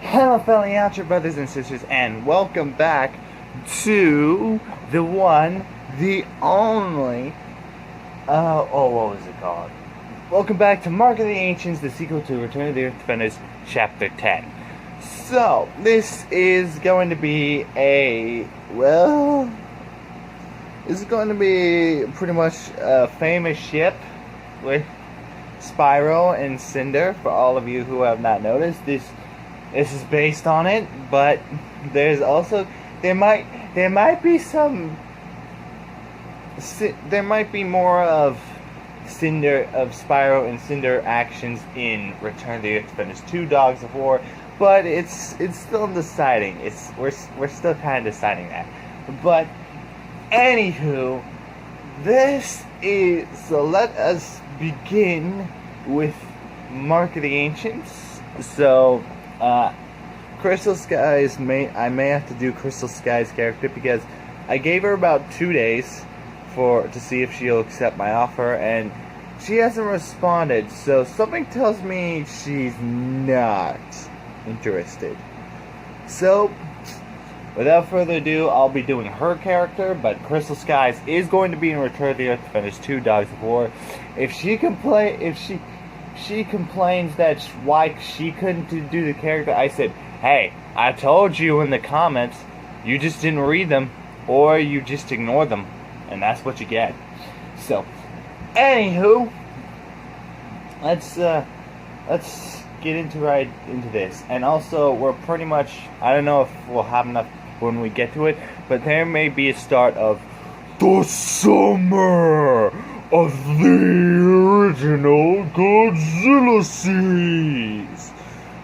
Hello, fellow Yachter brothers and sisters, and welcome back to the one, the only, what was it called? Welcome back to Mark of the Ancients, the sequel to Return of the Earth Defenders, Chapter 10. So, this is going to be this is going to be pretty much a famous ship with Spyro and Cinder. For all of you who have not noticed, this is based on it, but there's also there might be more of Spyro and Cinder actions in Return of the Earth Defenders 2 Dogs of War, but it's still deciding. We're still kind of deciding that. But anywho, so let us begin with Mark of the Ancients. So Crystal Skies I may have to do Crystal Skies' character because I gave her about 2 days to see if she'll accept my offer, and she hasn't responded, so something tells me she's not interested. So without further ado, I'll be doing her character, but Crystal Skies is going to be in Return of the Earth Defenders 2 Dogs of War. If she complains that why she couldn't do the character, I said, hey, I told you in the comments, you just didn't read them, or you just ignored them, and that's what you get. So, anywho, let's get into this. And also, we're pretty much, I don't know if we'll have enough when we get to it, but there may be a start of the summer of the original Godzilla series,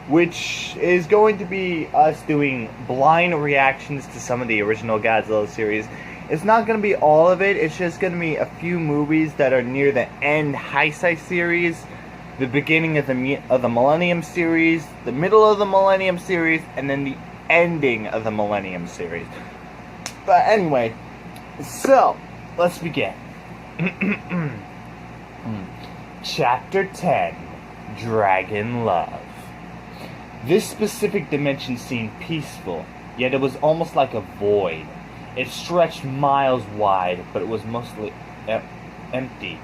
which is going to be us doing blind reactions to some of the original Godzilla series. It's not going to be all of it, it's just going to be a few movies that are near the end Heisei series, the beginning of the Millennium series, the middle of the Millennium series, and then the ending of the Millennium series. But anyway, so let's begin. Chapter 10, Dragon Love. This specific dimension seemed peaceful, yet it was almost like a void. It stretched miles wide, but it was mostly empty,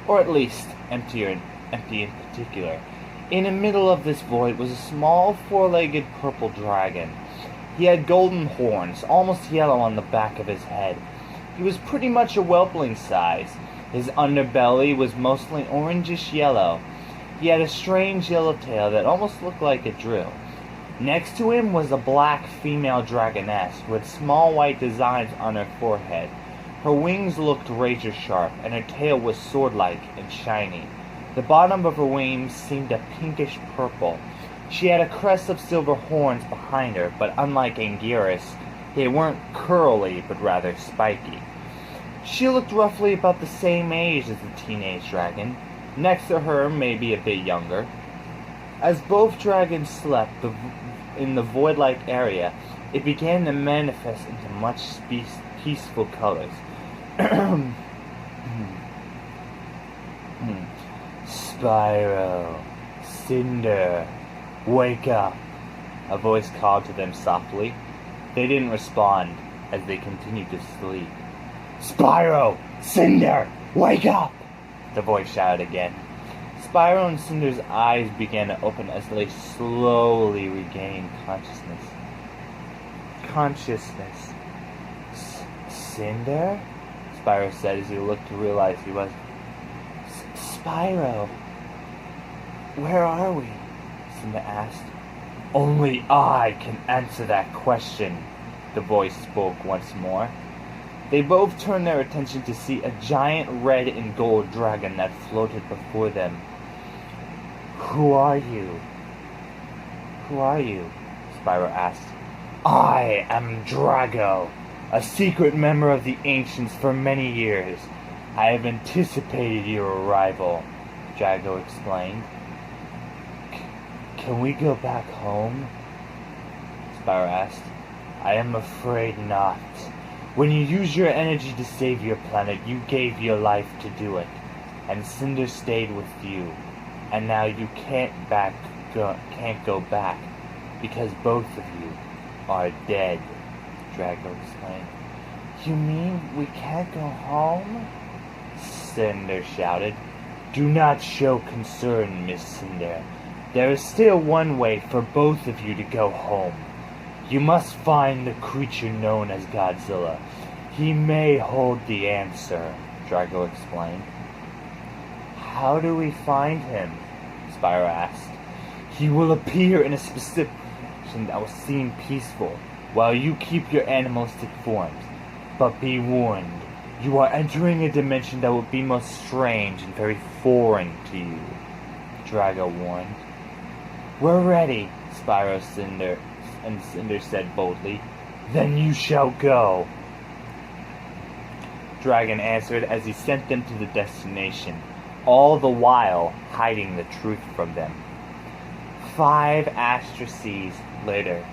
or at least empty in particular. In the middle of this void was a small four-legged purple dragon. He had golden horns, almost yellow on the back of his head. He was pretty much a whelpling size. His underbelly was mostly orangish yellow. He had a strange yellow tail that almost looked like a drill. Next to him was a black female dragoness with small white designs on her forehead. Her wings looked razor sharp, and her tail was sword-like and shiny. The bottom of her wings seemed a pinkish purple. She had a crest of silver horns behind her, but unlike Anguirus, they weren't curly, but rather spiky. She looked roughly about the same age as the teenage dragon. Next to her, maybe a bit younger. As both dragons slept in the void-like area, it began to manifest into much peaceful colors. Spyro, Cinder, wake up, a voice called to them softly. They didn't respond as they continued to sleep. Spyro, Cinder, wake up, the voice shouted again. Spyro and Cinder's eyes began to open as they slowly regained consciousness. Cinder? Spyro said as he looked to realize he was. Spyro, where are we? Cinder asked. Only I can answer that question, the voice spoke once more. They both turned their attention to see a giant red and gold dragon that floated before them. Who are you? Who are you? Spyro asked. I am Drago, a secret member of the Ancients for many years. I have anticipated your arrival, Drago explained. Can we go back home? Spyro asked. I am afraid not. When you used your energy to save your planet, you gave your life to do it, and Cinder stayed with you, and now you can't go back. because both of you are dead, Drago explained. You mean we can't go home? Cinder shouted. Do not show concern, Miss Cinder. There is still one way for both of you to go home. You must find the creature known as Godzilla. He may hold the answer, Drago explained. How do we find him? Spyro asked. He will appear in a specific direction that will seem peaceful, while you keep your animalistic forms. But be warned, you are entering a dimension that will be most strange and very foreign to you, Drago warned. We're ready, Spyro and Cinder said boldly. Then you shall go. Dragon answered as he sent them to the destination, all the while hiding the truth from them. 5 asteroids later.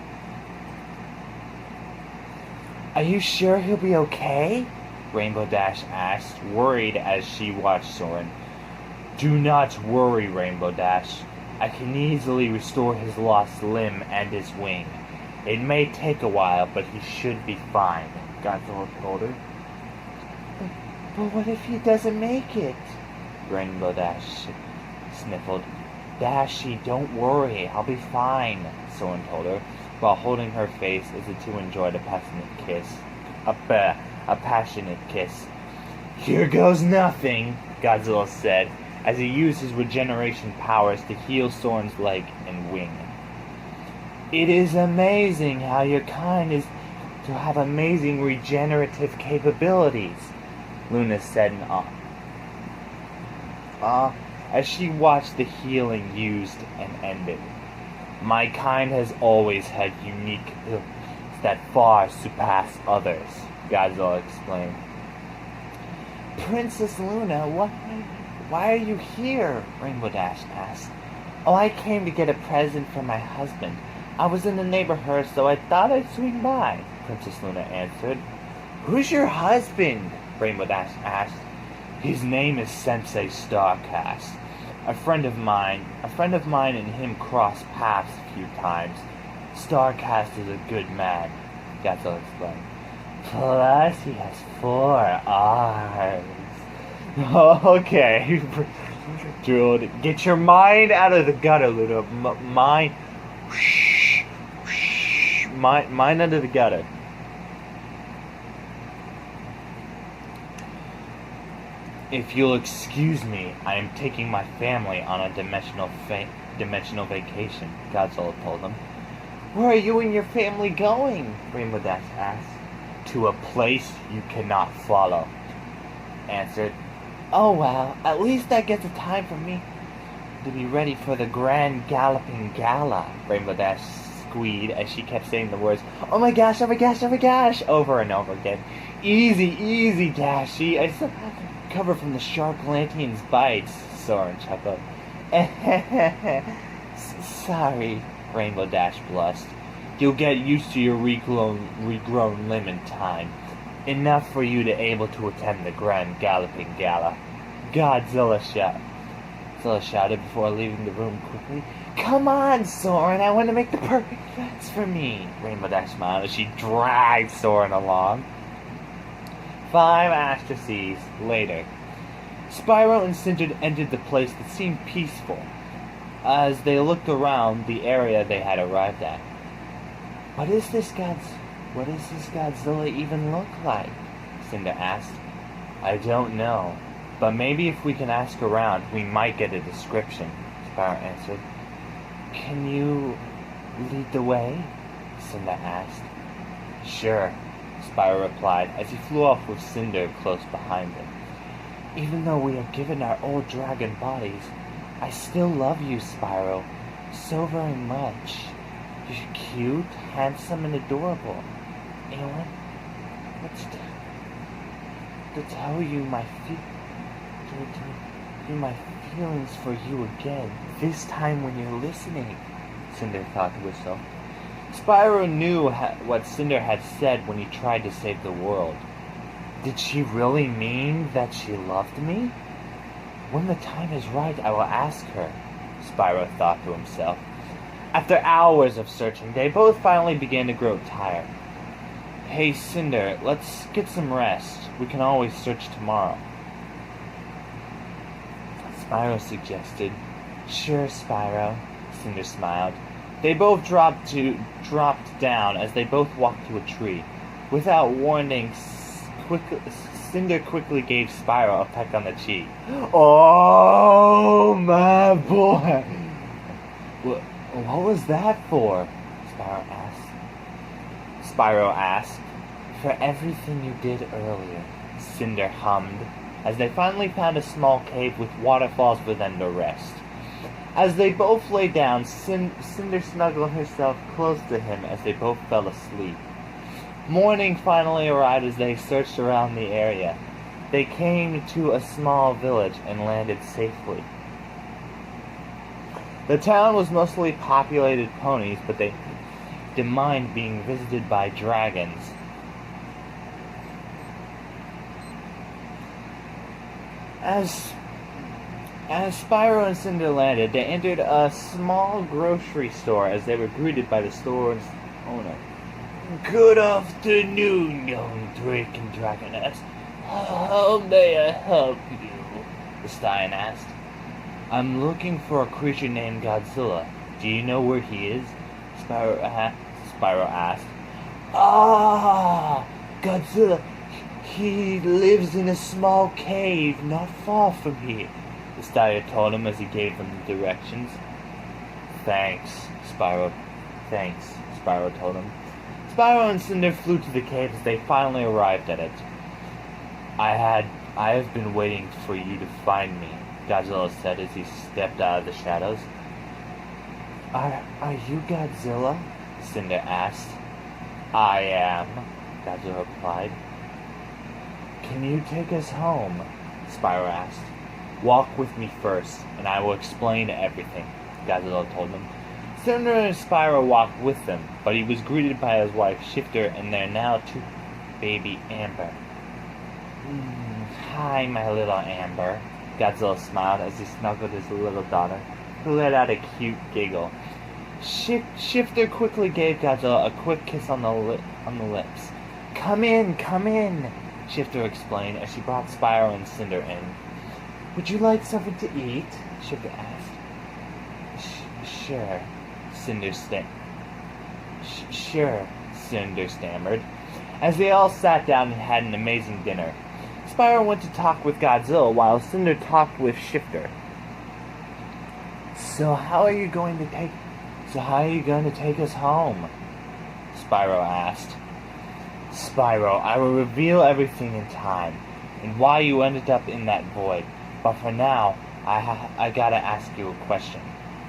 Are you sure he'll be okay? Rainbow Dash asked, worried as she watched Soren. Do not worry, Rainbow Dash. I can easily restore his lost limb and his wing. It may take a while, but he should be fine, Godzilla told her. But what if he doesn't make it? Rainbow Dash sniffled. Dashy, don't worry, I'll be fine, Soren told her, while holding her face as the two enjoyed a passionate kiss. A passionate kiss. Here goes nothing, Godzilla said, as he used his regeneration powers to heal Soren's leg and wing. It is amazing how your kind is to have amazing regenerative capabilities, Luna said in awe, as she watched the healing used and ended. My kind has always had unique abilities that far surpass others, Godzilla explained. Princess Luna, why are you here? Rainbow Dash asked. Oh, I came to get a present for my husband. I was in the neighborhood, so I thought I'd swing by, Princess Luna answered. Who's your husband? Rainbow Dash asked. His name is Sensei Starcast. A friend of mine and him crossed paths a few times. Starcast is a good man, Godzilla explained. Plus, he has 4 arms. Okay, dude, get your mind out of the gutter, Luna. Mind under the gutter. If you'll excuse me, I am taking my family on a dimensional vacation, Godzilla told them. Where are you and your family going? Rainbow Dash asked. To a place you cannot follow, answered. Oh well, at least that gets a time for me to be ready for the grand Galloping Galla, Rainbow Dash squeaked as she kept saying the words, oh my gosh, oh my gosh, oh my gosh, over and over again. Easy, Dashy, I still have to recover from the sharp Lantern's bites, Soren chuckled. Sorry, Rainbow Dash blushed. You'll get used to your regrown limb in time. Enough for you to able to attend the grand Galloping Galla. Godzilla shouted before leaving the room quickly. Come on, Soren, I want to make the perfect fence for me, Rainbow Dash smiled as she dragged Soren along. 5 asteroids later. Spyro and Cinder entered the place that seemed peaceful as they looked around the area they had arrived at. What does this Godzilla even look like? Cinder asked. I don't know, but maybe if we can ask around, we might get a description, Spyro answered. Can you lead the way? Cinder asked. Sure, Spyro replied as he flew off with Cinder close behind him. Even though we are given our old dragon bodies, I still love you, Spyro, so very much. You're cute, handsome, and adorable. And what's to tell you my feelings for you again, this time when you're listening, Cinder thought to herself. Spyro knew what Cinder had said when he tried to save the world. Did she really mean that she loved me? When the time is right, I will ask her, Spyro thought to himself. After hours of searching, they both finally began to grow tired. Hey, Cinder, let's get some rest. We can always search tomorrow, Spyro suggested. Sure, Spyro, Cinder smiled. They both dropped down as they both walked to a tree. Without warning, Cinder quickly gave Spyro a peck on the cheek. Oh, my boy! What was that for? Spyro asked. For everything you did earlier, Cinder hummed, as they finally found a small cave with waterfalls for them to rest. As they both lay down, Cinder snuggled herself close to him as they both fell asleep. Morning finally arrived as they searched around the area. They came to a small village and landed safely. The town was mostly populated ponies, but they didn't mind being visited by dragons. As Spyro and Cinder landed, they entered a small grocery store as they were greeted by the store's owner. Good afternoon, young Drake and Dragoness. How may I help you? The Stein asked. I'm looking for a creature named Godzilla. Do you know where he is? Spyro asked. Ah, Godzilla. He lives in a small cave not far from here, the Stein told him as he gave them the directions. Thanks, Spyro told him. Spyro and Cinder flew to the cave as they finally arrived at it. I have been waiting for you to find me, Godzilla said as he stepped out of the shadows. Are you Godzilla? Cinder asked. I am, Godzilla replied. Can you take us home? Spyro asked. Walk with me first, and I will explain everything, Godzilla told him. Cinder and Spyro walked with them, but he was greeted by his wife Shifter and their now two baby Amber. Hi, my little Amber, Godzilla smiled as he snuggled his little daughter, who let out a cute giggle. Shifter quickly gave Godzilla a quick kiss on the lips. Come in, Shifter explained as she brought Spyro and Cinder in. Would you like something to eat? Shifter asked. Sure, Cinder stammered. As they all sat down and had an amazing dinner, Spyro went to talk with Godzilla while Cinder talked with Shifter. So how are you going to take us home? Spyro asked. Spyro, I will reveal everything in time, and why you ended up in that void. But for now, I gotta ask you a question.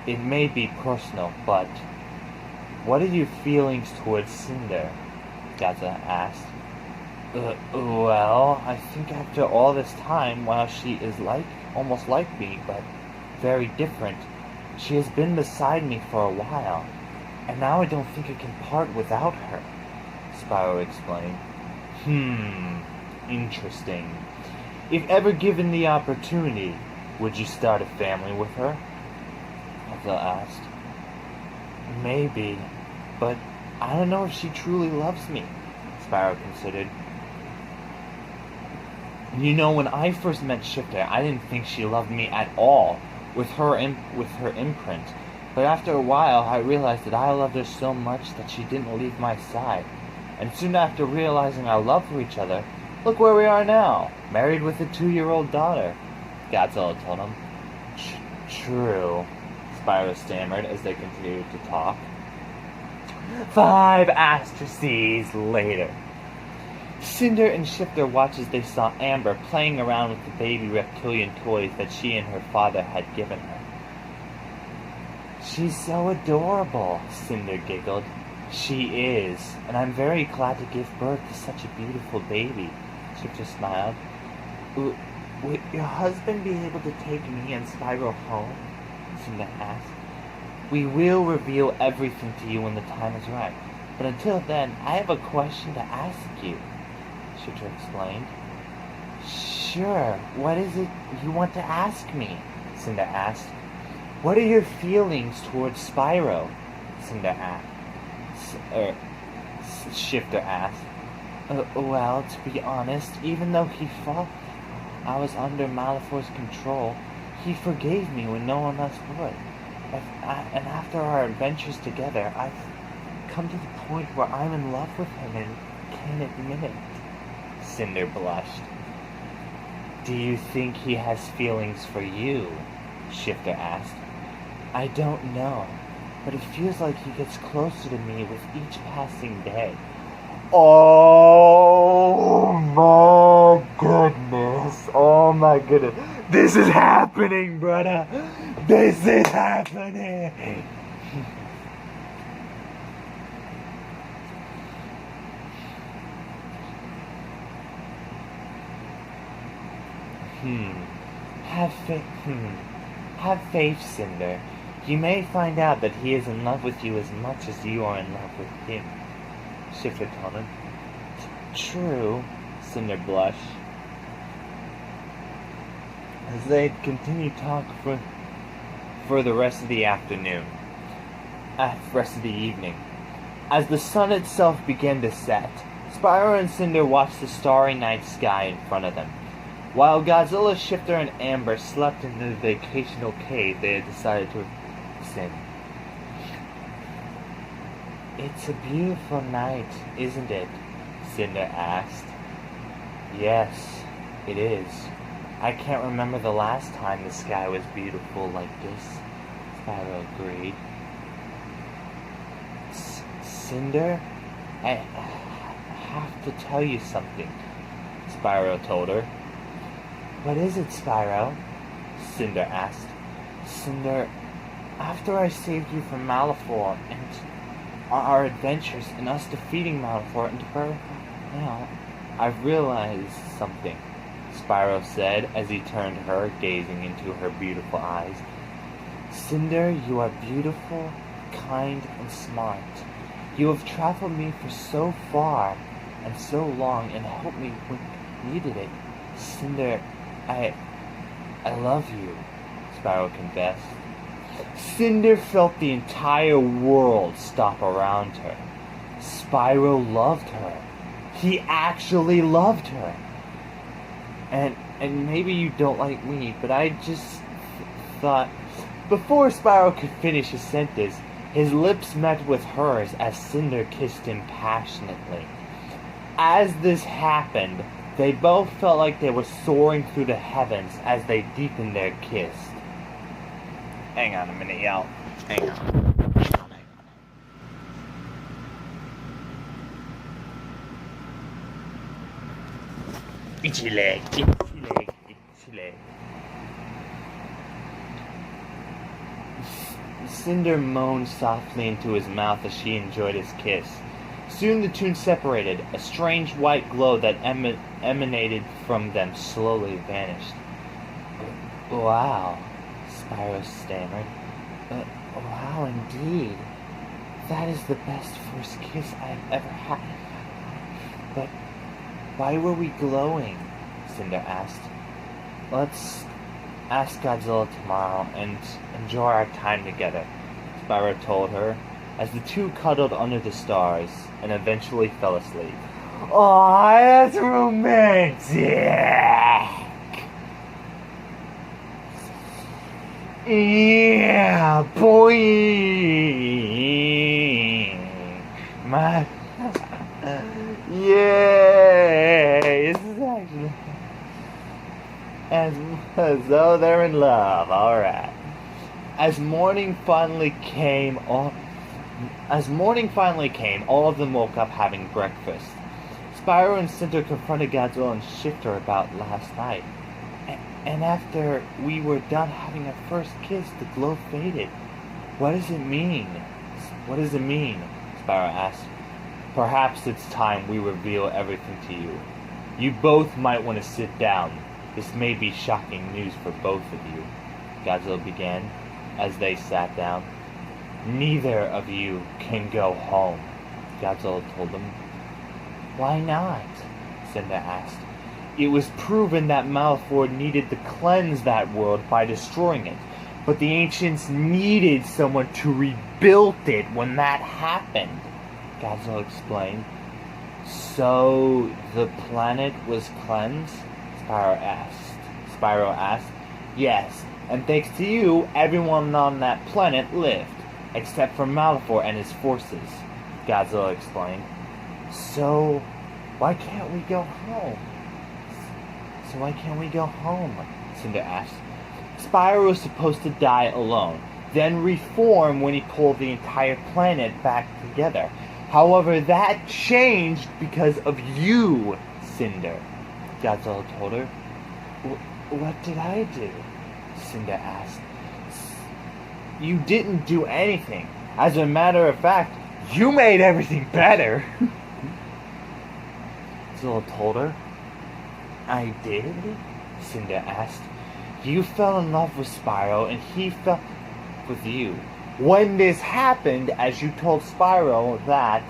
It may be personal, but what are your feelings towards Cinder? Godzilla asked. Well, I think after all this time, while she is almost like me, but very different, she has been beside me for a while, and now I don't think I can part without her, Spyro explained. Interesting. If ever given the opportunity, would you start a family with her? Godzilla asked. Maybe, but I don't know if she truly loves me, Spyro considered. You know, when I first met Shifter, I didn't think she loved me at all, with her imprint. But after a while, I realized that I loved her so much that she didn't leave my side. And soon after realizing our love for each other, look where we are now, married with a 2-year-old daughter, Godzilla told him. True, Spyro stammered as they continued to talk. 5 asteroids later. Cinder and Shifter watched as they saw Amber playing around with the baby reptilian toys that she and her father had given her. She's so adorable, Cinder giggled. She is, and I'm very glad to give birth to such a beautiful baby, Shifter smiled. Would your husband be able to take me and Spyro home? Cinder asked. We will reveal everything to you when the time is right, but until then, I have a question to ask you, Shifter explained. Sure, what is it you want to ask me? Cinder asked. What are your feelings towards Spyro? Cinder Shifter asked. Well, to be honest, even though he thought I was under Malefor's control, he forgave me when no one else would. And after our adventures together, I've come to the point where I'm in love with him and can't admit it. Cinder blushed. Do you think he has feelings for you? Shifter asked. I don't know, but it feels like he gets closer to me with each passing day. Oh my goodness. Oh my goodness. This is happening, brother. This is happening. Have faith, Cinder. You may find out that he is in love with you as much as you are in love with him. Shifter told him. True, Cinder blushed. As they continued talk for the rest of the afternoon, rest of the evening. As the sun itself began to set, Spyro and Cinder watched the starry night sky in front of them, while Godzilla, Shifter, and Amber slept in the vacational cave they had decided to ascend. It's a beautiful night, isn't it? Cinder asked. Yes, it is. I can't remember the last time the sky was beautiful like this, Spyro agreed. Cinder, I have to tell you something, Spyro told her. What is it, Spyro? Cinder asked. Cinder, after I saved you from Malefor and our adventures and us defeating Malefor and now, I've realized something, Spyro said as he turned to her, gazing into her beautiful eyes. Cinder, you are beautiful, kind, and smart. You have traveled me for so far and so long and helped me when I needed it. Cinder, I love you, Spyro confessed. Cinder felt the entire world stop around her. Spyro loved her. He actually loved her. And maybe you don't like me, but I just thought... Before Spyro could finish his sentence, his lips met with hers as Cinder kissed him passionately. As this happened, they both felt like they were soaring through the heavens as they deepened their kiss. Hang on a minute, y'all. Hang on. Itchy leg, itchy leg, itchy leg. Cinder moaned softly into his mouth as she enjoyed his kiss. Soon the two separated. A strange white glow that emanated from them slowly vanished. Wow, Spyro stammered. Wow, indeed. That is the best first kiss I've ever had. But why were we glowing? Cinder asked. Let's ask Godzilla tomorrow and enjoy our time together, Spyro told her, as the two cuddled under the stars and eventually fell asleep. Oh, that's romantic! Yeah, boy! My... Yay! This is actually... As though they're in love, alright. As morning finally came, all of them woke up having breakfast. Spyro and Cinder confronted Godzilla and Shifter about last night. And after we were done having our first kiss, the glow faded. What does it mean? What does it mean? Spyro asked. Perhaps it's time we reveal everything to you. You both might want to sit down. This may be shocking news for both of you, Godzilla began, as they sat down. Neither of you can go home, Godzilla told them. Why not? Cinder asked. It was proven that Malefor needed to cleanse that world by destroying it. But the ancients needed someone to rebuild it when that happened, Gazelle explained. So the planet was cleansed? Spyro asked. Yes, and thanks to you, everyone on that planet lived, except for Malefor and his forces, Gazelle explained. So why can't we go home? Cinder asked. Spyro was supposed to die alone, then reform when he pulled the entire planet back together. However, that changed because of you, Cinder, Gazelle told her. What did I do? Cinder asked. You didn't do anything. As a matter of fact, you made everything better, Gazelle told her. I did? Cinder asked. You fell in love with Spyro and he fell with you. When this happened, as you told Spyro that,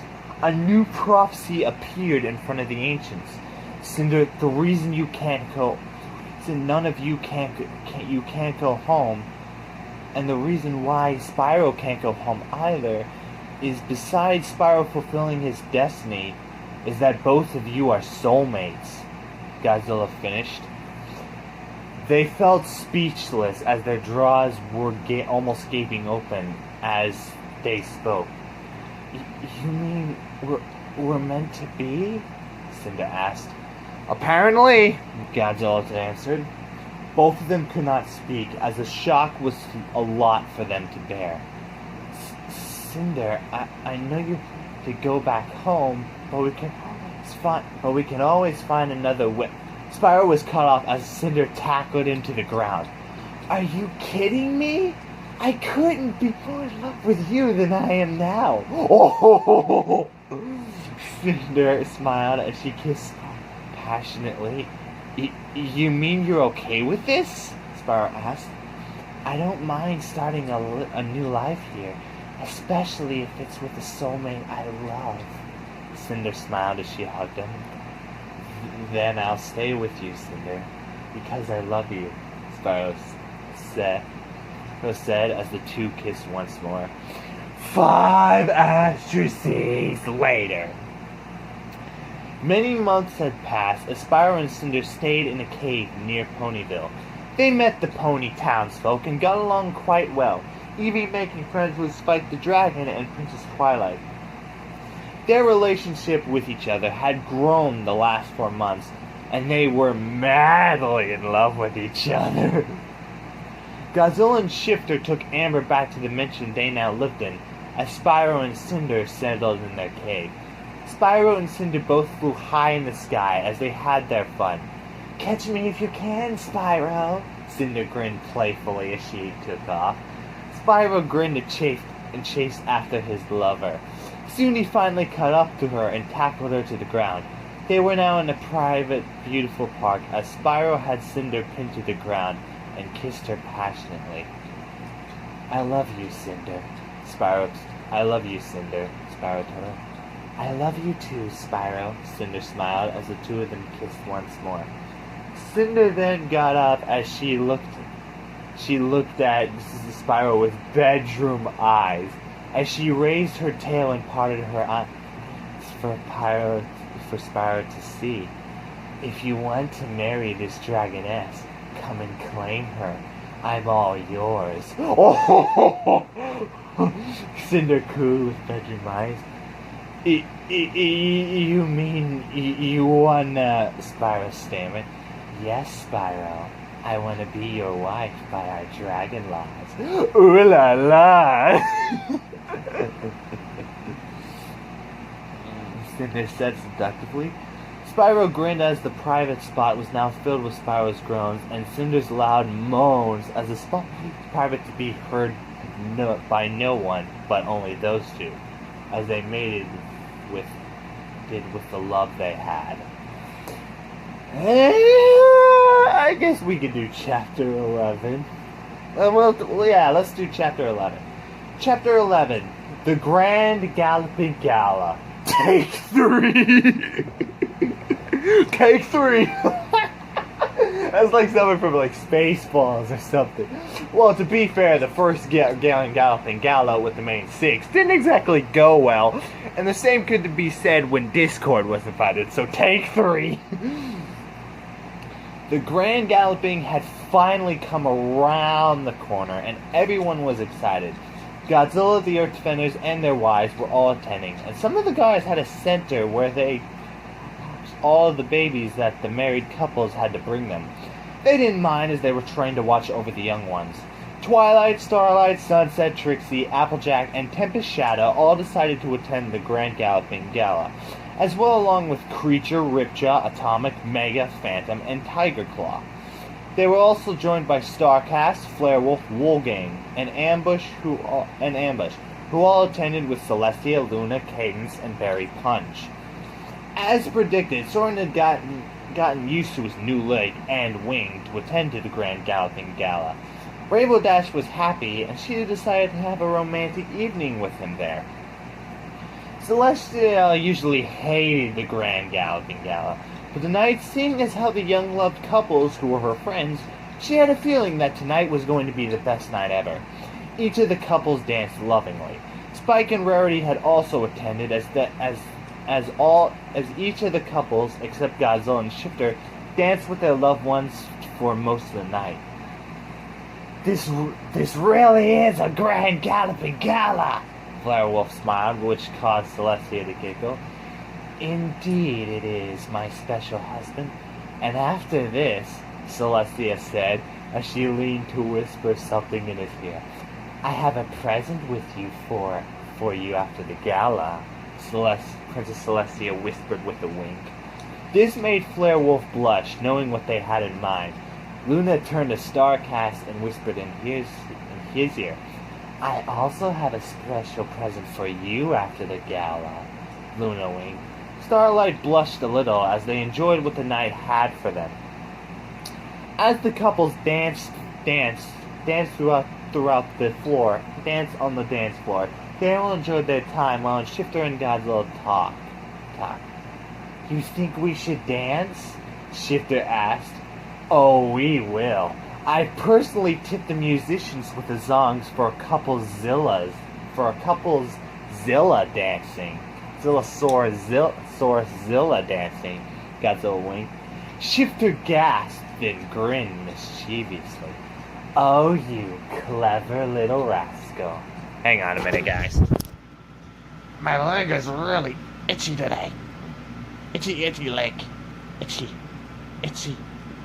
a new prophecy appeared in front of the ancients. Cinder, the reason you can't go, none of you can't go home, and the reason why Spyro can't go home either, is besides Spyro fulfilling his destiny, is that both of you are soulmates, Godzilla finished. They felt speechless as their jaws were almost gaping open as they spoke. You mean we're meant to be? Cinder asked. Apparently, Godzilla answered. Both of them could not speak, as the shock was a lot for them to bear. Cinder, I know you could go back home, but we can always find another way. Spyro was cut off as Cinder tackled him to the ground. Are you kidding me? I couldn't be more in love with you than I am now. Oh! Cinder smiled as she kissed passionately. You mean you're okay with this? Spyro asked. I don't mind starting a new life here, especially if it's with a soulmate I love. Cinder smiled as she hugged him. Then I'll stay with you, Cinder, because I love you, Spyro said as the two kissed once more. 5 asteroids later. Many months had passed as Spyro and Cinder stayed in a cave near Ponyville. They met the pony townsfolk and got along quite well, even making friends with Spike the Dragon and Princess Twilight. Their relationship with each other had grown the last 4 months, and they were madly in love with each other. Godzilla and Shifter took Amber back to the mansion they now lived in, as Spyro and Cinder settled in their cave. Spyro and Cinder both flew high in the sky as they had their fun. Catch me if you can, Spyro, Cinder grinned playfully as she took off. Spyro grinned and chased after his lover. Soon he finally caught up to her and tackled her to the ground. They were now in a private, beautiful park as Spyro had Cinder pinned to the ground and kissed her passionately. I love you, Cinder, Spyro told her. I love you too, Spyro, Cinder smiled as the two of them kissed once more. Cinder then got up as she looked at Spyro with bedroom eyes. As she raised her tail and parted her eyes for Spyro to see. If you want to marry this dragoness, come and claim her. I'm all yours. Oh! Cinder cooed with bedroom eyes. You mean you wanna? Spyro stammered. Yes, Spyro. I want to be your wife by our dragon laws. Ooh la la! Cinder said seductively. Spyro grinned as the private spot was now filled with Spyro's groans and Cinder's loud moans as the spot was private to be heard by no one but only those two, as they mated with the love they had. I guess we could do chapter 11. Let's do chapter 11. Chapter 11, The Grand Galloping Galla. Take 3! Take 3! That's like something from like Spaceballs or something. Well, to be fair, the first Galloping Galla with the main six didn't exactly go well, and the same could be said when Discord was invited, so take 3. The Grand Galloping had finally come around the corner, and everyone was excited. Godzilla, the Earth Defenders, and their wives were all attending, and some of the guys had a center where they all of the babies that the married couples had to bring them. They didn't mind as they were trained to watch over the young ones. Twilight, Starlight, Sunset, Trixie, Applejack, and Tempest Shadow all decided to attend the Grand Galloping Gala, as well along with Creature, Ripjaw, Atomic, Mega, Phantom, and Tiger Claw. They were also joined by Starcast, Flarewolf, Wolfgang, and Ambush, who all attended with Celestia, Luna, Cadence, and Barry Punch. As predicted, Soren had gotten used to his new leg and wing to attend to the Grand Galloping Gala. Rainbow Dash was happy, and she decided to have a romantic evening with him there. Celestia usually hated the Grand Galloping Gala, but tonight, seeing as how the young loved couples who were her friends, she had a feeling that tonight was going to be the best night ever. Each of the couples danced lovingly. Spike and Rarity had also attended as each of the couples, except Godzilla and Shifter, danced with their loved ones for most of the night. This really is a Grand Galloping Gala, Flarewolf smiled, which caused Celestia to giggle. Indeed it is, my special husband. And after this, Celestia said, as she leaned to whisper something in his ear, I have a present with you for you after the gala, Princess Celestia whispered with a wink. This made Flarewolf blush, knowing what they had in mind. Luna turned to Starcast and whispered in his ear, I also have a special present for you after the gala, Luna winked. Starlight blushed a little as they enjoyed what the night had for them. As the couples danced throughout the floor, danced on the dance floor, they all enjoyed their time while Shifter and Godzilla talked. You think we should dance? Shifter asked. Oh, we will. I personally tipped the musicians with the songs for a couple's Zilla dancing. Zilla dancing, Godzilla winked. Shifter gasped, then grinned mischievously. Oh, you clever little rascal. Hang on a minute, guys. My leg is really itchy today. Itchy leg. Itchy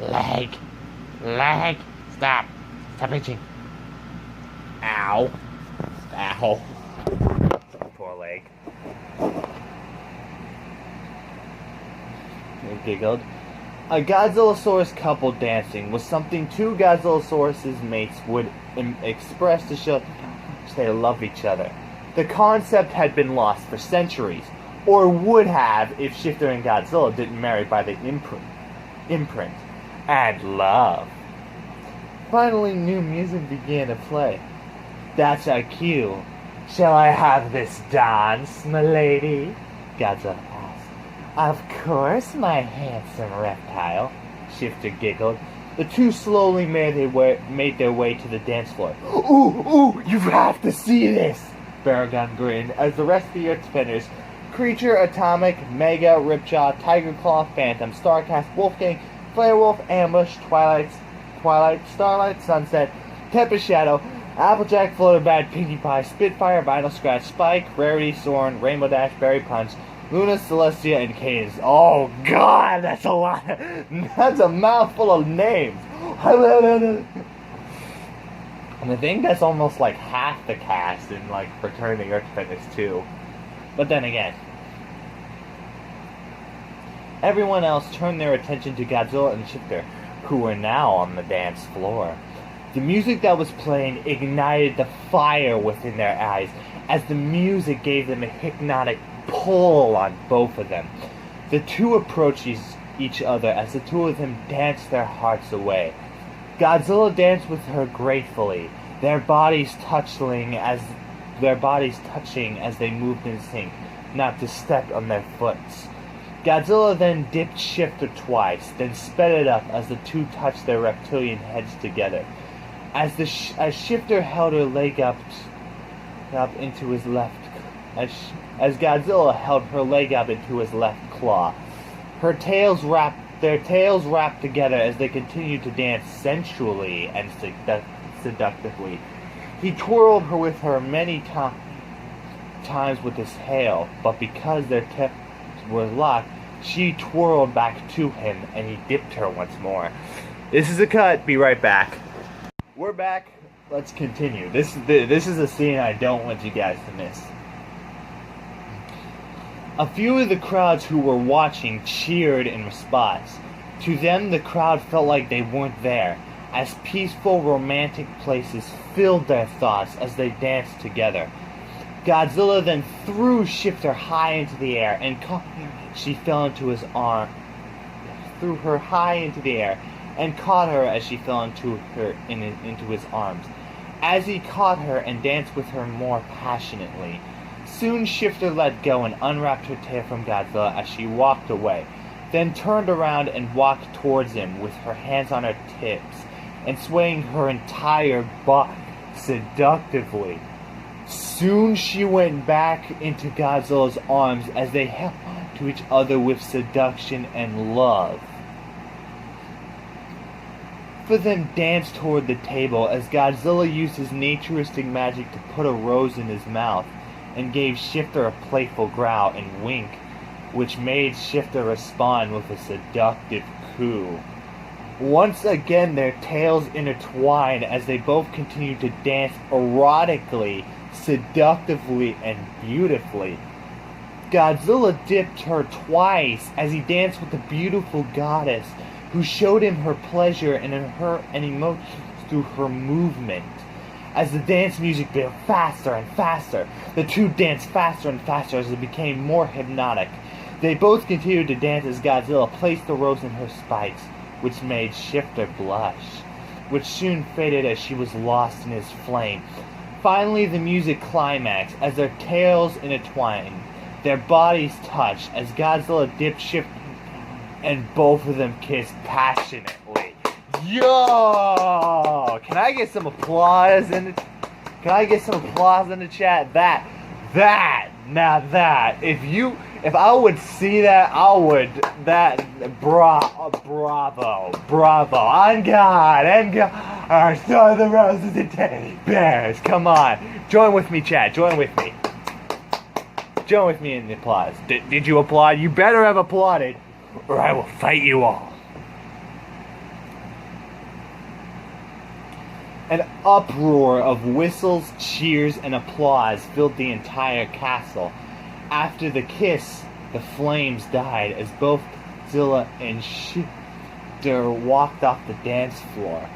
leg. Leg. Stop itching. Ow. Poor leg. He giggled. A Godzillasaurus couple dancing was something two Godzillasaurus' mates would express to show they love each other. The concept had been lost for centuries, or would have if Shifter and Godzilla didn't marry by the imprint. And love. Finally, new music began to play. That's our cue. Shall I have this dance, m'lady? Godzilla asked. Of course, my handsome reptile, Shifter giggled. The two slowly made their way to the dance floor. Ooh, you have to see this! Baragon grinned as the rest of the Earth Defenders, Creature, Atomic, Mega, Ripjaw, Tiger Claw, Phantom, Starcast, Wolfgang, Firewolf, Ambush, Twilight, Starlight, Sunset, Tempest Shadow, Applejack, Flutterbad, Pinkie Pie, Spitfire, Vinyl Scratch, Spike, Rarity, Soren, Rainbow Dash, Berry Punch, Luna, Celestia, and Cadence. Oh God, that's a lot. That's a mouthful of names. And I think that's almost like half the cast in like Returning Earth Defenders 2. But then again, everyone else turned their attention to Godzilla and Shifter, who were now on the dance floor. The music that was playing ignited the fire within their eyes, as the music gave them a hypnotic pull on both of them. The two approached each other as the two of them danced their hearts away. Godzilla danced with her gratefully, their bodies touching as they moved in sync, not to step on their foots. Godzilla then dipped Shifter twice, then sped it up as the two touched their reptilian heads together. As Shifter held her leg up into his left, as Godzilla held her leg up into his left claw, their tails wrapped together as they continued to dance sensually and seductively. He twirled her with her many times with his tail, but because their tips were locked, she twirled back to him, and he dipped her once more. This is a cut. Be right back. We're back. Let's continue. This is a scene I don't want you guys to miss. A few of the crowds who were watching cheered in response. To them, the crowd felt like they weren't there, as peaceful, romantic places filled their thoughts as they danced together. Godzilla then threw Shifter high into the air and caught her. She fell into his arm. Threw her high into the air and caught her as she fell into his arms. As he caught her and danced with her more passionately, soon Shifter let go and unwrapped her tail from Godzilla as she walked away, then turned around and walked towards him with her hands on her tips and swaying her entire body seductively. Soon she went back into Godzilla's arms as they held on to each other with seduction and love. For them danced toward the table as Godzilla used his naturistic magic to put a rose in his mouth and gave Shifter a playful growl and wink, which made Shifter respond with a seductive coo. Once again their tails intertwined as they both continued to dance erotically, seductively, and beautifully. Godzilla dipped her twice as he danced with the beautiful goddess, who showed him her pleasure and emotions through her movement. As the dance music became faster and faster, the two danced faster and faster as it became more hypnotic. They both continued to dance as Godzilla placed the rose in her spikes, which made Shifter blush, which soon faded as she was lost in his flame. Finally, the music climaxed as their tails intertwined, their bodies touched as Godzilla dipped Shifter and both of them kissed passionately. Yo! Can I get some applause in the chat? If I would see that, bravo. On God. I saw the roses and teddy bears. Come on. Join with me, chat. Join with me in the applause. Did you applaud? You better have applauded, or I will fight you all. An uproar of whistles, cheers, and applause filled the entire castle. After the kiss, the flames died as both Zilla and Shifter walked off the dance floor.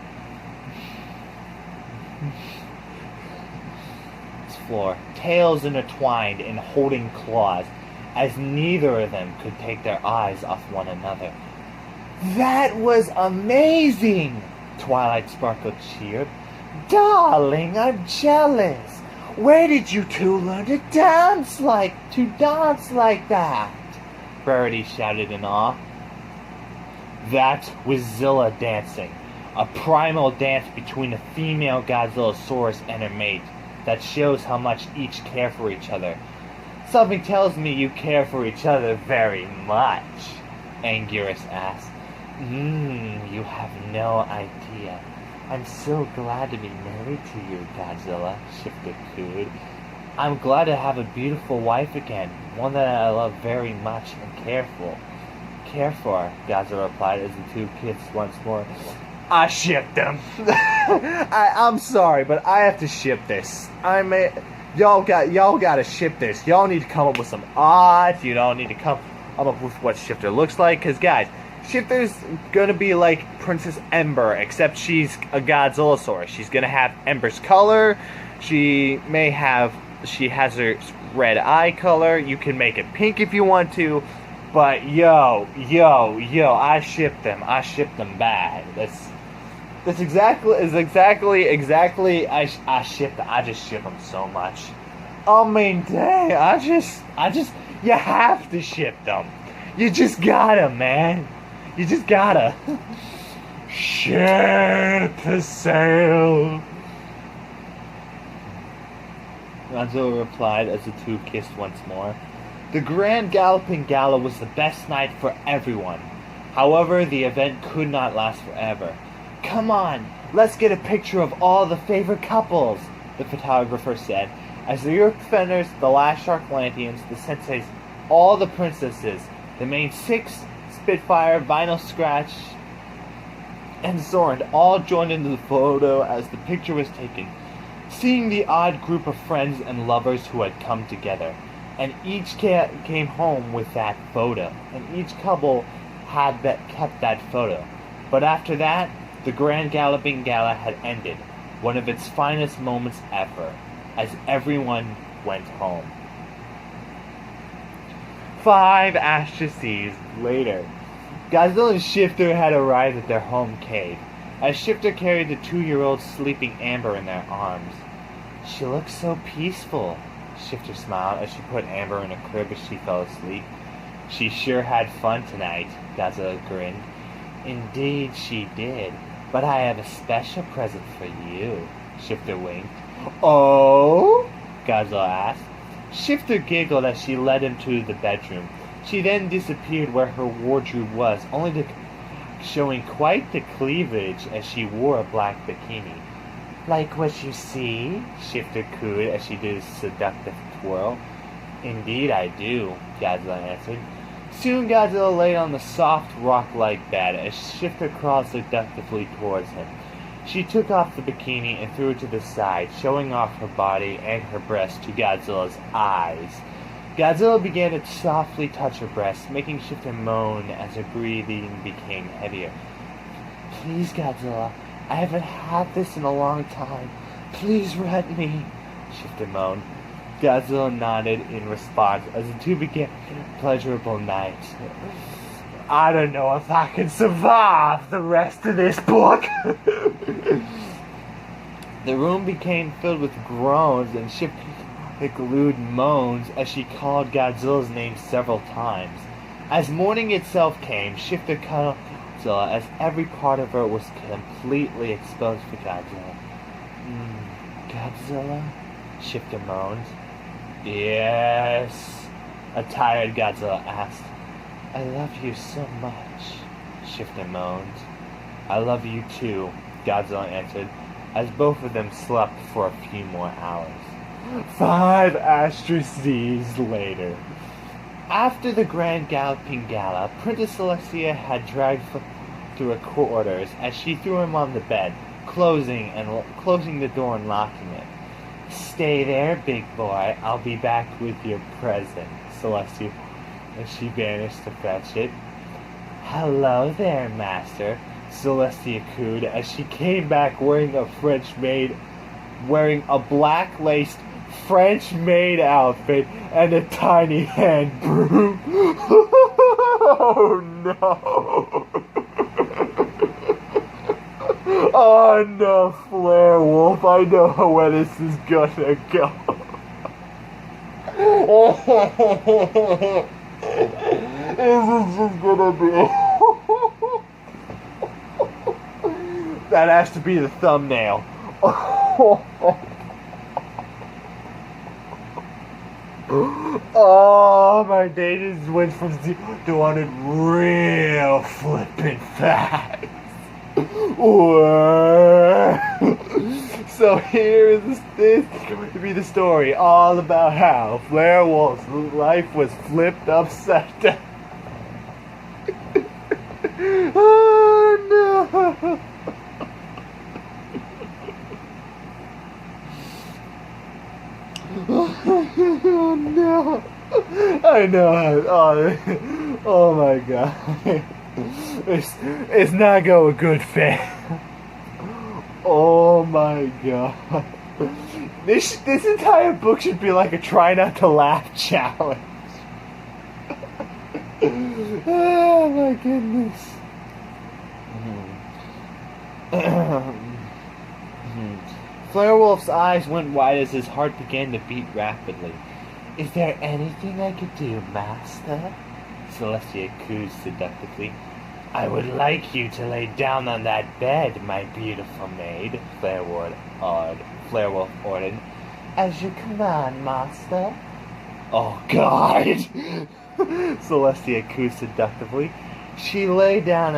Tails intertwined and holding claws, as neither of them could take their eyes off one another. That was amazing! Twilight Sparkle cheered. Darling, I'm jealous. Where did you two learn to dance like that? Rarity shouted in awe. That was Zilla dancing, a primal dance between a female Godzillasaurus and her mate that shows how much each care for each other. Something tells me you care for each other very much, Anguirus asked. You have no idea. I'm so glad to be married to you, Godzilla, Shifter cooed. I'm glad to have a beautiful wife again, one that I love very much and care for, Godzilla replied as the two kissed once more. I shipped them. I'm sorry, but I have to ship this. Y'all gotta ship this. Y'all need to come up with some odds. You don't need to come up with what Shifter looks like, because guys, Shifter's gonna be like Princess Ember, except she's a Godzillasaurus. She's gonna have Ember's color. She has her red eye color. You can make it pink if you want to, but yo, I shipped them. I shipped them bad. I just ship them so much. I mean, dang, you have to ship them. You just gotta, man. You just gotta. Ship to sail. Godzilla replied as the two kissed once more. The Grand Galloping Gala was the best night for everyone. However, the event could not last forever. Come on, let's get a picture of all the favorite couples, the photographer said, as the Europe Fenders, the Last Sharklantians, the Senseis, all the princesses, the main six, Spitfire, Vinyl Scratch, and Zorn all joined into the photo as the picture was taken, seeing the odd group of friends and lovers who had come together, and each came home with that photo, and each couple had kept that photo. But after that, the Grand Galloping Gala had ended, one of its finest moments ever, as everyone went home. 5 asteroids later, Godzilla and Shifter had arrived at their home cave, as Shifter carried the 2-year-old sleeping Amber in their arms. She looks so peaceful, Shifter smiled as she put Amber in a crib as she fell asleep. She sure had fun tonight, Godzilla grinned. Indeed she did, but I have a special present for you, Shifter winked. Oh? Godzilla asked. Shifter giggled as she led him to the bedroom. She then disappeared where her wardrobe was, only to showing quite the cleavage as she wore a black bikini. Like what you see? Shifter cooed as she did a seductive twirl. Indeed I do, Godzilla answered. Soon Godzilla lay on the soft rock-like bed as Shifter crawled seductively towards him. She took off the bikini and threw it to the side, showing off her body and her breast to Godzilla's eyes. Godzilla began to softly touch her breast, making Shifter moan as her breathing became heavier. Please, Godzilla, I haven't had this in a long time. Please let me, Shifter moaned. Godzilla nodded in response as the two began a pleasurable night. I don't know if I can survive the rest of this book. The room became filled with groans and Shifter glued moans as she called Godzilla's name several times. As morning itself came, Shifter cuddled Godzilla as every part of her was completely exposed for Godzilla. Godzilla? Shifter moaned. Yes, a tired Godzilla asked. I love you so much, Shifter moaned. I love you too, Godzilla answered, as both of them slept for a few more hours. 5 asteroids later. After the Grand Galloping Gala, Princess Celestia had dragged through her quarters as she threw him on the bed, closing the door and locking it. Stay there, big boy. I'll be back with your present, Celestia, as she vanished to fetch it. Hello there, master, Celestia cooed as she came back wearing a black-laced French-made outfit and a tiny hand broom. Oh no! Oh no, Flare Wolf, I know where this is gonna go. This is just gonna be... That has to be the thumbnail. Oh, my data just went from 0 to 100 real flippin' fast. So here is this going to be the story all about how Flare Wolf's life was flipped upside down. Oh no! Oh no! I know. Oh my god. It's not going good fast. Oh my god. This entire book should be like a try not to laugh challenge. Oh my goodness. Flarewolf's eyes went wide as his heart began to beat rapidly. Is there anything I could do, Master? Celestia coos seductively. I would like you to lay down on that bed, my beautiful maid, Flarewolf ordered. As you command, master. Oh, God! Celestia coos seductively. She lay down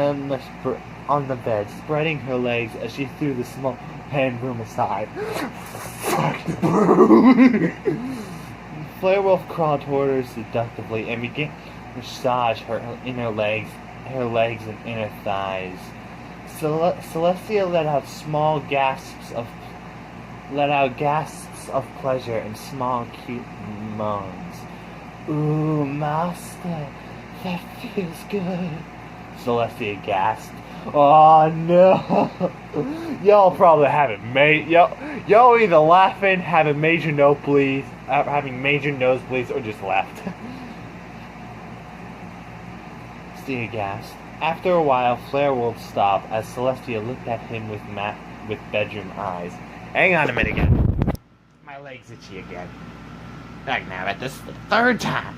on the bed, spreading her legs as she threw the small hand broom aside. Fuck the broom! Flarewolf crawled toward her seductively and began to massage her legs and inner thighs. Celestia let out gasps of pleasure and small, cute moans. Ooh, master, that feels good. Celestia gasped. Oh no! Y'all probably haven't made y'all either laughing, having major nosebleeds, or just left. Stia gasped. After a while, Flarewolf stopped as Celestia looked at him with bedroom eyes. Hang on a minute again. My leg's itchy again. Like now, at this the third time.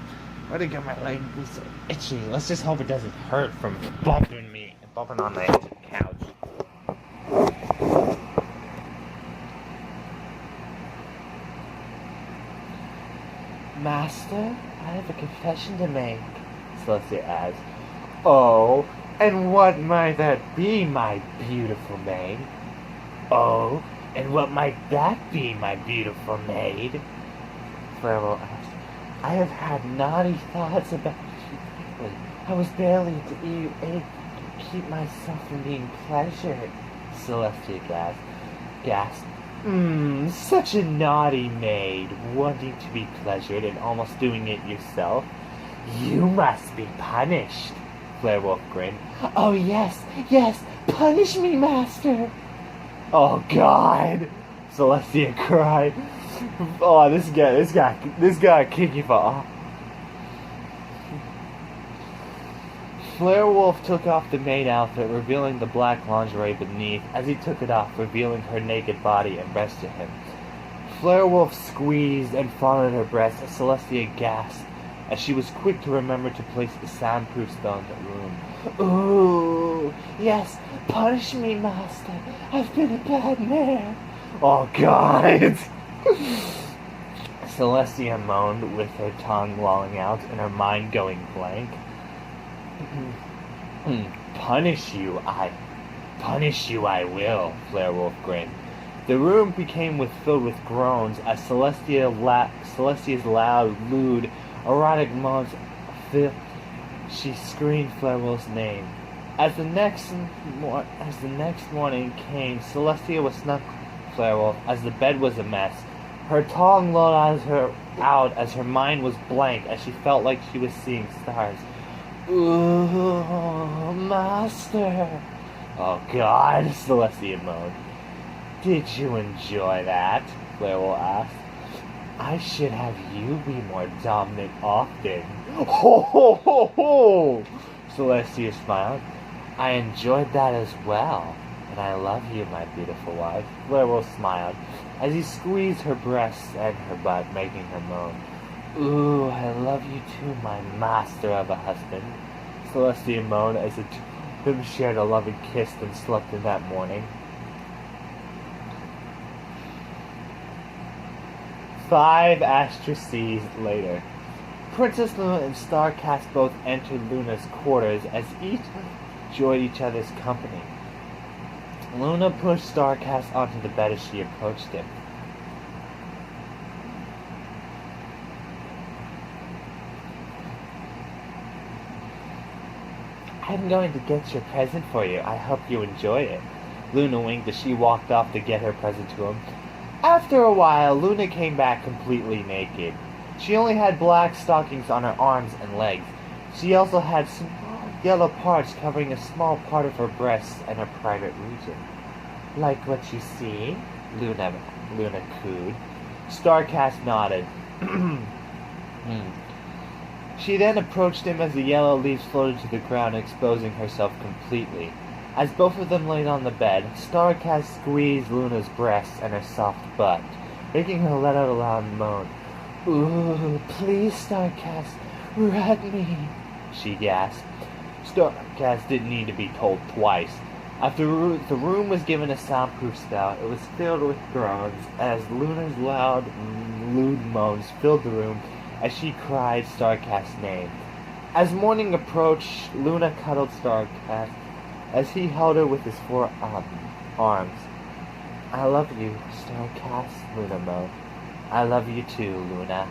Why did I get my leg so itchy? Let's just hope it doesn't hurt from bumping on the edge of the couch. Master, I have a confession to make, Celestia asked. Oh, and what might that be, my beautiful maid? Oh, and what might that be, my beautiful maid? Flarewolf asked. I have had naughty thoughts about you lately. I was barely able to keep myself from being pleasured, Celestia gasped. Such a naughty maid, wanting to be pleasured and almost doing it yourself. You must be punished, Flarewolf grinned. Oh yes, punish me, master. Oh God, Celestia cried. Oh, this guy kick you for. Flarewolf took off the maid outfit, revealing the black lingerie beneath. As he took it off, revealing her naked body and breast to him. Flarewolf squeezed and fondled her breast as Celestia gasped, as she was quick to remember to place the soundproof spell in the room. Ooh, yes, punish me, master. I've been a bad man. Oh, God. Celestia moaned, with her tongue lolling out and her mind going blank. Punish you I will, Flarewolf grinned. The room became filled with groans as Celestia's loud, lewd, erotic moans filled. She screamed Flarewolf's name. As the next morning came, Celestia was snuck Flarewolf as the bed was a mess. Her tongue lolled out as her mind was blank, as she felt like she was seeing stars. Ooh, master. Oh, God, Celestia moaned. Did you enjoy that? Flarewolf asked. I should have you be more dominant often. Ho, ho, ho, ho! Celestia smiled. I enjoyed that as well. And I love you, my beautiful wife. Flarewolf smiled as he squeezed her breasts and her butt, making her moan. Ooh, I love you too, my master of a husband. Celestia moaned as the two of them shared a loving kiss and slept in that morning. 5 asteroids later, Princess Luna and Starcast both entered Luna's quarters as each enjoyed each other's company. Luna pushed Starcast onto the bed as she approached him. I'm going to get your present for you. I hope you enjoy it. Luna winked as she walked off to get her present to him. After a while, Luna came back completely naked. She only had black stockings on her arms and legs. She also had small yellow parts covering a small part of her breasts and her private region. Like what you see? Luna cooed. Starcast nodded. She then approached him as the yellow leaves floated to the ground, exposing herself completely. As both of them laid on the bed, Starcast squeezed Luna's breasts and her soft butt, making her let out a loud moan. Ooh, please, Starcast, rat me. she gasped. Starcast didn't need to be told twice. After the room was given a soundproof spout, it was filled with groans as Luna's loud, lewd moans filled the room as she cried Starcast's name. As morning approached, Luna cuddled Starcast as he held her with his four arms. I love you, Starcast, Luna moaned. I love you too, Luna,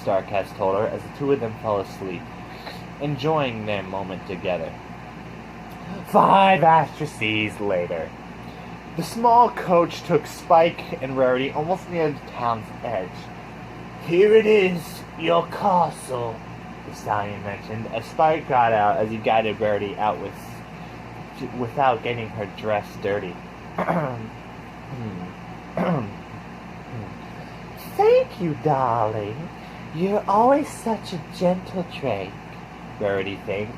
Starcast told her as the two of them fell asleep, enjoying their moment together. 5 asteroids later. The small coach took Spike and Rarity almost near the town's edge. Here it is, your castle, the stallion mentioned, as Spike got out as he guided Rarity out without getting her dress dirty. Thank you, darling. You're always such a gentle drake, Rarity thanked.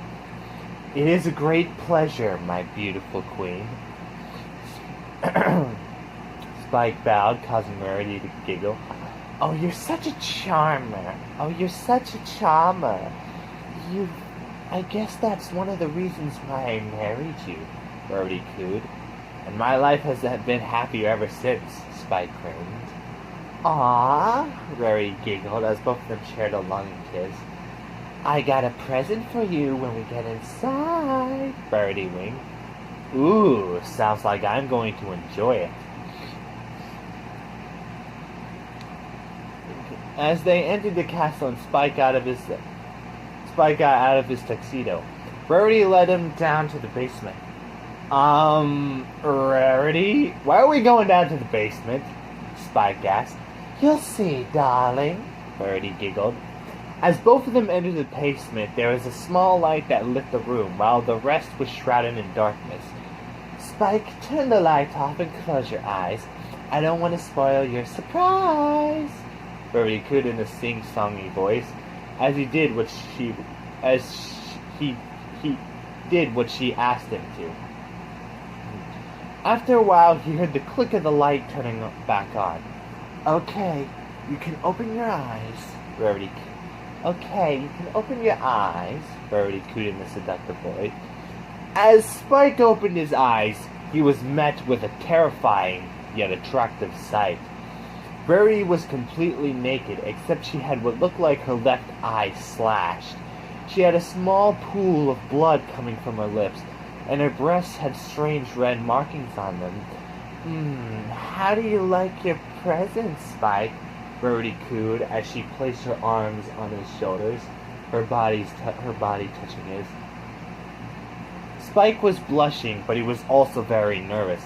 It is a great pleasure, my beautiful queen. Spike bowed, causing Rarity to giggle. Oh, you're such a charmer. Oh, you're such a charmer. I guess that's one of the reasons why I married you, Rarity cooed. And my life has been happier ever since, Spike crooned. Aww, Rarity giggled as both of them shared a longing kiss. I got a present for you when we get inside, Rarity winked. Ooh, sounds like I'm going to enjoy it. As they entered the castle and Spike got out of his tuxedo, Rarity led him down to the basement. Rarity? Why are we going down to the basement? Spike asked. You'll see, darling, Rarity giggled. As both of them entered the basement, there was a small light that lit the room, while the rest was shrouded in darkness. Spike, turn the light off and close your eyes. I don't want to spoil your surprise, Rarity cooed in a sing-songy voice, as he did what she asked him to. After a while, he heard the click of the light turning back on. Okay, you can open your eyes, Rarity. Okay, you can open your eyes, Rarity cooed in a seductive voice. As Spike opened his eyes, he was met with a terrifying yet attractive sight. Rarity was completely naked, except she had what looked like her left eye slashed. She had a small pool of blood coming from her lips, and her breasts had strange red markings on them. How do you like your present, Spike? Rarity cooed as she placed her arms on his shoulders, her body touching his. Spike was blushing, but he was also very nervous.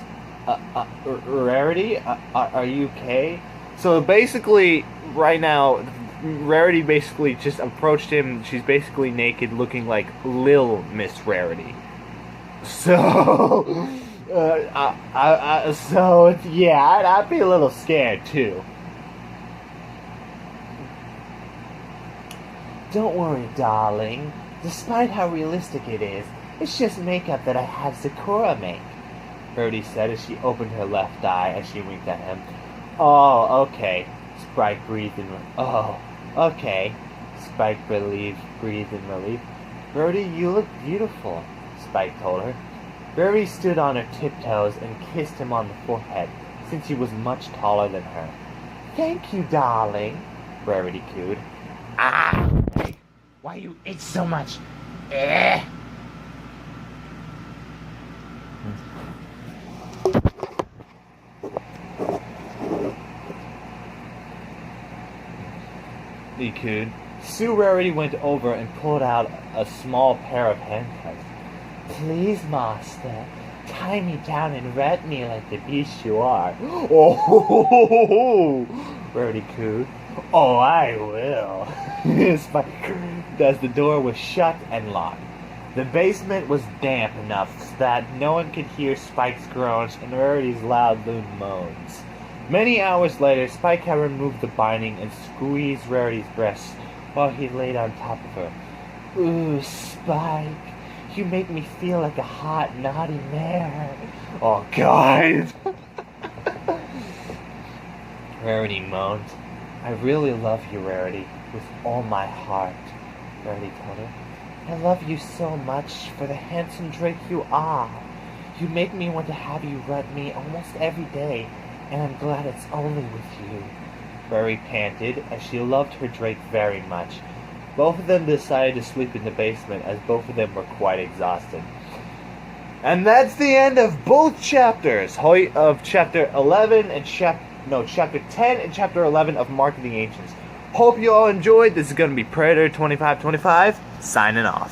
Rarity, are you okay? So basically, right now, Rarity basically just approached him. She's basically naked, looking like Lil Miss Rarity. So, I'd be a little scared too. Don't worry, darling. Despite how realistic it is, it's just makeup that I had Sakura make, Rarity said as she opened her left eye as she winked at him. Oh, okay. Spike breathed in relief. Rarity, you look beautiful, Spike told her. Rarity stood on her tiptoes and kissed him on the forehead, since he was much taller than her. Thank you, darling, Rarity cooed. Ah! Why you itch so much? He cooed. Sue Rarity went over and pulled out a small pair of handcuffs. Please, master, tie me down and rat me like the beast you are. Oh, Rarity cooed. Oh, I will. As the door was shut and locked. The basement was damp enough so that no one could hear Spike's groans and Rarity's loud loon moans. Many hours later, Spike had removed the binding and squeezed Rarity's breasts while he laid on top of her. Ooh, Spike, you make me feel like a hot, naughty mare. Oh, God. Rarity moaned. I really love you, Rarity, with all my heart, Rarity told her. I love you so much for the handsome drake you are. You make me want to have you rub me almost every day, and I'm glad it's only with you. Furry panted, as she loved her drake very much. Both of them decided to sleep in the basement, as both of them were quite exhausted. And that's the end of both chapters, of chapter 11 and chapter 10 and chapter 11 of Mark of the Ancients. Hope you all enjoyed. This is going to be Predator 2525, signing off.